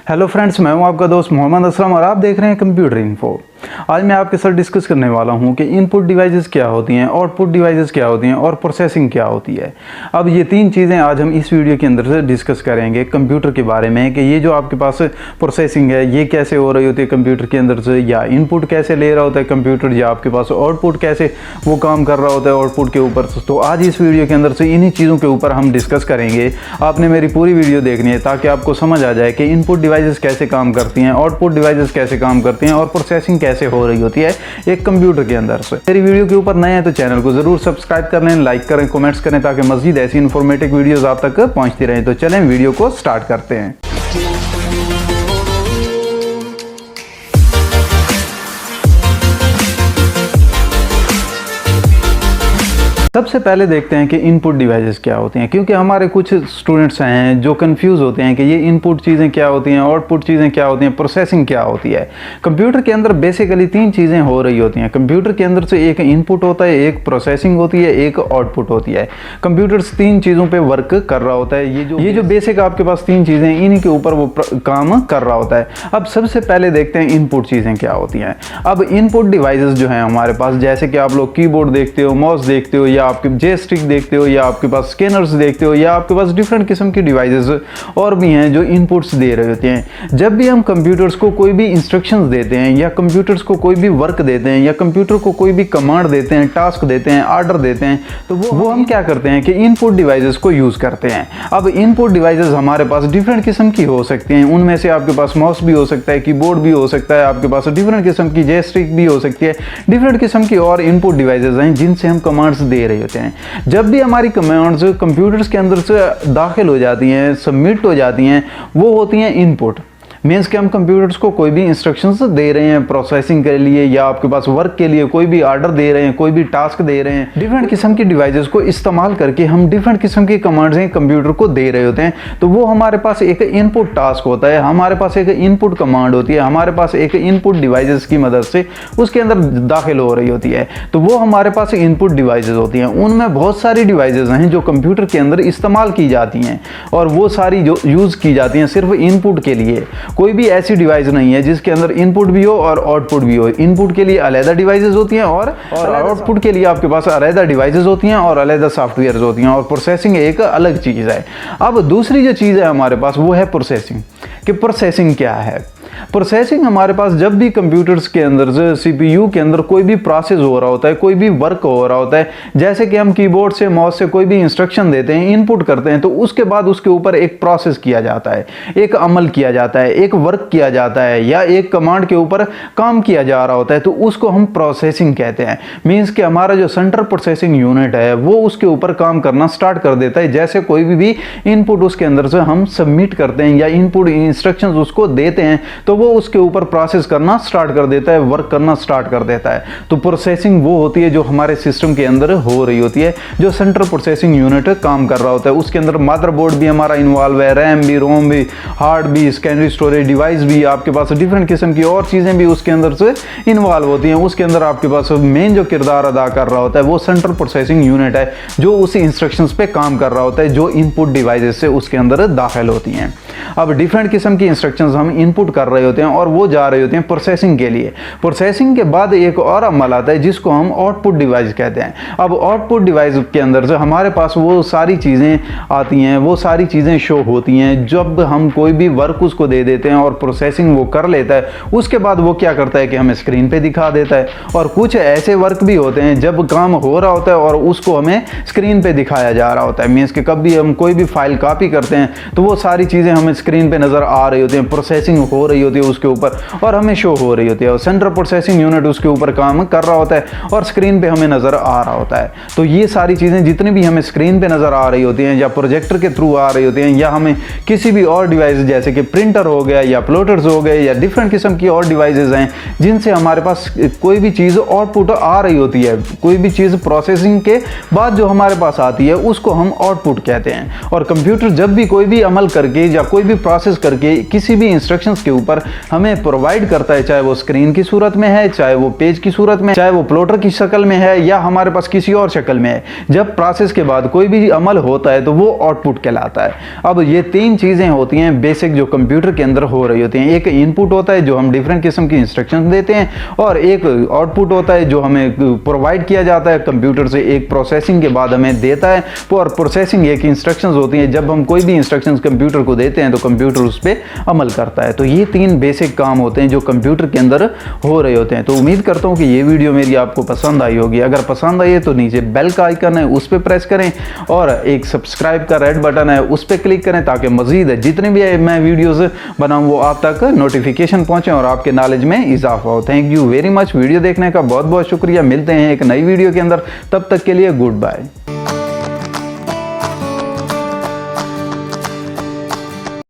Hello friends, मैं हूं आपका दोस्त मोहम्मद असलम और आप देख रहे हैं कंप्यूटर इन्फो। आज मैं आपके साथ डिस्कस करने वाला हूं कि इनपुट डिवाइसेस क्या होती हैं, आउटपुट डिवाइसेस क्या होती हैं और प्रोसेसिंग क्या होती है। अब ये तीन चीज़ें आज हम इस वीडियो के अंदर से डिस्कस करेंगे कंप्यूटर के बारे में कि ये जो आपके पास प्रोसेसिंग है ये कैसे हो रही होती है कंप्यूटर के अंदर से, या इनपुट कैसे ले रहा होता है कंप्यूटर, या आपके पास आउटपुट कैसे वो काम कर रहा होता है आउटपुट के ऊपर। तो आज इस वीडियो के अंदर से इन्हीं चीज़ों के ऊपर हम डिस्कस करेंगे। आपने मेरी पूरी वीडियो देखनी है ताकि आपको समझ आ जाए कि इनपुट डिवाइसेस कैसे काम करती हैं, आउटपुट डिवाइसेस कैसे काम करती हैं और प्रोसेसिंग कैसे हो रही होती है एक कंप्यूटर के अंदर से। मेरी वीडियो के ऊपर नए हैं तो चैनल को जरूर सब्सक्राइब कर लें, लाइक करें, कमेंट्स करें ताकि मज़ीद ऐसी इन्फॉर्मेटिव वीडियोस आप तक पहुंचती रहें। तो चलें वीडियो को स्टार्ट करते हैं। सबसे पहले देखते हैं कि इनपुट डिवाइसेस क्या होती हैं, क्योंकि हमारे कुछ स्टूडेंट्स हैं जो कंफ्यूज होते हैं कि ये इनपुट चीज़ें क्या होती हैं, आउटपुट चीज़ें क्या होती हैं, प्रोसेसिंग क्या होती है। कंप्यूटर के अंदर बेसिकली तीन चीज़ें हो रही होती हैं। कंप्यूटर के अंदर से एक इनपुट होता है, एक प्रोसेसिंग होती है, एक आउटपुट होती है। कंप्यूटर तीन चीज़ों पर वर्क कर रहा होता है। ये जो बेसिक आपके पास तीन चीज़ें हैं इन्हीं के ऊपर वो काम कर रहा होता है। अब सबसे पहले देखते हैं इनपुट चीज़ें क्या होती हैं। अब इनपुट डिवाइसेस जो हैं हमारे पास, जैसे कि आप लोग कीबोर्ड देखते हो, माउस देखते हो, या आपके जॉयस्टिक देखते हो, या आपके पास स्कैनर्स देखते हो, या आपके पास डिफरेंट किस्म की डिवाइसेस और भी हैं जो इनपुट्स दे रहे होते हैं। जब भी हम कंप्यूटर्स को कोई भी इंस्ट्रक्शंस देते हैं, या कंप्यूटर्स को कोई भी वर्क देते हैं, या कंप्यूटर को कोई भी कमांड देते हैं, टास्क देते हैं, ऑर्डर देते हैं, तो वो हम क्या करते हैं कि इनपुट डिवाइसेस को यूज़ करते हैं। अब इनपुट डिवाइसेस हमारे पास डिफरेंट किस्म की हो सकती हैं। उनमें से आपके पास माउस भी हो सकता है, कीबोर्ड भी हो सकता है, आपके पास डिफरेंट किस्म की जॉयस्टिक भी हो सकती है, डिफरेंट किस्म की और इनपुट डिवाइसेस हैं जिनसे हम कमांड्स दे रहे होते हैं। जब भी हमारी कमांड्स कंप्यूटर्स के अंदर से दाखिल हो जाती हैं, सबमिट हो जाती हैं, वो होती हैं इनपुट। मीन्स कि हम कंप्यूटर्स को कोई भी इंस्ट्रक्शंस दे रहे हैं प्रोसेसिंग के लिए, या आपके पास वर्क के लिए कोई भी ऑर्डर दे रहे हैं, कोई भी टास्क दे रहे हैं। डिफरेंट किस्म की डिवाइसेस को इस्तेमाल करके हम डिफरेंट किस्म की कमांड्स कंप्यूटर को दे रहे होते हैं। तो वो हमारे पास एक इनपुट टास्क होता है, हमारे पास एक इनपुट कमांड होती है, हमारे पास एक इनपुट डिवाइसेस की मदद से उसके अंदर दाखिल हो रही होती है। तो वो हमारे पास इनपुट डिवाइसेस होती हैं। उनमें बहुत सारी डिवाइसेस हैं जो कंप्यूटर के अंदर इस्तेमाल की जाती हैं, और वो सारी जो यूज़ की जाती हैं सिर्फ इनपुट के लिए। कोई भी ऐसी डिवाइस नहीं है जिसके अंदर इनपुट भी हो और आउटपुट भी हो। इनपुट के लिए अलग डिवाइसेस होती हैं और आउटपुट के लिए आपके पास अलग डिवाइसेस होती हैं और अलग सॉफ्टवेयर होती हैं, और प्रोसेसिंग एक अलग चीज़ है। अब दूसरी जो चीज़ है हमारे पास वो है प्रोसेसिंग। कि प्रोसेसिंग क्या है? प्रोसेसिंग हमारे पास जब भी कंप्यूटर्स के अंदर से सीपीयू के अंदर कोई भी प्रोसेस हो रहा होता है, कोई भी वर्क हो रहा होता है, जैसे कि हम कीबोर्ड से माउस से कोई भी इंस्ट्रक्शन देते हैं, इनपुट करते हैं, तो उसके बाद उसके ऊपर एक प्रोसेस किया जाता है, एक अमल किया जाता है, एक वर्क किया जाता है, या एक कमांड के ऊपर काम किया जा रहा होता है, तो उसको हम प्रोसेसिंग कहते हैं। मीन्स कि हमारा जो सेंट्रल प्रोसेसिंग यूनिट है वो उसके ऊपर काम करना स्टार्ट कर देता है। जैसे कोई भी इनपुट उसके अंदर से हम सबमिट करते हैं या इनपुट इंस्ट्रक्शंस उसको देते हैं, तो वो उसके ऊपर प्रोसेस करना स्टार्ट कर देता है, वर्क करना स्टार्ट कर देता है। तो प्रोसेसिंग वो होती है जो हमारे सिस्टम के अंदर हो रही होती है, जो सेंट्रल प्रोसेसिंग यूनिट काम कर रहा होता है। उसके अंदर मदरबोर्ड भी हमारा इन्वॉल्व है, रैम भी, रोम भी, हार्ड भी, सेकेंडरी स्टोरेज डिवाइस भी, आपके पास डिफरेंट किस्म की और चीज़ें भी उसके अंदर से इन्वॉल्व होती हैं। उसके अंदर आपके पास मेन जो किरदार अदा कर रहा होता है वो सेंट्रल प्रोसेसिंग यूनिट है, जो उस इंस्ट्रक्शंस पे काम कर रहा होता है जो इनपुट डिवाइसेस से उसके अंदर दाखिल होती हैं। अब डिफरेंट किस्म की इंस्ट्रक्शंस हम इनपुट कर रहे होते हैं और वो जा रहे होते हैं प्रोसेसिंग के लिए। प्रोसेसिंग के बाद एक और अमल आता है जिसको हम आउटपुट डिवाइस कहते हैं। अब आउटपुट डिवाइस के अंदर से हमारे पास वो सारी चीज़ें आती हैं, वो सारी चीज़ें शो होती हैं जब हम कोई भी वर्क उसको दे देते हैं और प्रोसेसिंग वो कर लेता है। उसके बाद वो क्या करता है कि हमें स्क्रीन पे दिखा देता है। और कुछ ऐसे वर्क भी होते हैं जब काम हो रहा होता है और उसको हमें स्क्रीन पे दिखाया जा रहा होता है। मीन्स कि कभी हम कोई भी फाइल कॉपी करते हैं तो वो सारी चीज़ें हमें स्क्रीन पे नज़र आ रही होती हैं, प्रोसेसिंग हो रही होती है उसके ऊपर और हमें शो हो रही होती है, और सेंट्रल प्रोसेसिंग यूनिट उसके ऊपर काम कर रहा होता है और स्क्रीन पे हमें नज़र आ रहा होता है। तो ये सारी चीज़ें जितनी भी हमें स्क्रीन पे नज़र आ रही होती हैं या प्रोजेक्टर के थ्रू आ रही होती हैं, या हमें किसी भी और डिवाइस जैसे कि प्रिंटर हो गया या प्लॉटर्स हो गए या डिफरेंट किस्म की और डिवाइसेस हैं जिनसे हमारे पास कोई भी चीज़ आउटपुट आ रही होती है, कोई भी चीज़ प्रोसेसिंग के बाद जो हमारे पास आती है उसको हम आउटपुट कहते हैं। और कंप्यूटर जब भी कोई भी अमल करके या कोई कोई भी प्रोसेस करके किसी भी इंस्ट्रक्शंस के ऊपर हमें प्रोवाइड करता है, चाहे वो स्क्रीन की सूरत में है, चाहे वो पेज की सूरत में, चाहे वो प्लॉटर की शक्ल में है, या हमारे पास किसी और शक्ल में है। जब प्रोसेस के बाद कोई भी अमल होता है तो वो आउटपुट कहलाता है। अब ये तीन चीजें होती हैं बेसिक जो कंप्यूटर के अंदर हो रही होती हैं। एक इनपुट होता है जो हम डिफरेंट किस्म की इंस्ट्रक्शंस देते हैं, और एक आउटपुट होता है जो हमें प्रोवाइड किया जाता है कंप्यूटर से, एक प्रोसेसिंग के बाद हमें देता है। और प्रोसेसिंग एक इंस्ट्रक्शंस होती हैं, जब हम कोई भी इंस्ट्रक्शंस कंप्यूटर को देते हैं तो कंप्यूटर उस पर अमल करता है। तो ये तीन बेसिक काम होते हैं जो कंप्यूटर के अंदर हो रहे होते हैं। तो उम्मीद करता हूँ कि ये वीडियो मेरी आपको पसंद आई होगी। अगर पसंद आई है तो नीचे बेल का आइकन है उस पर प्रेस करें, और एक सब्सक्राइब का रेड बटन है उस पर क्लिक करें, ताकि मजीद जितने भी मैं वीडियोस बनाऊं वो आप तक नोटिफिकेशन पहुंचे और आपके नॉलेज में इजाफा हो। Thank you very much. Video देखने का बहुत बहुत शुक्रिया। मिलते हैं एक नई वीडियो के अंदर, तब तक के लिए गुड बाय।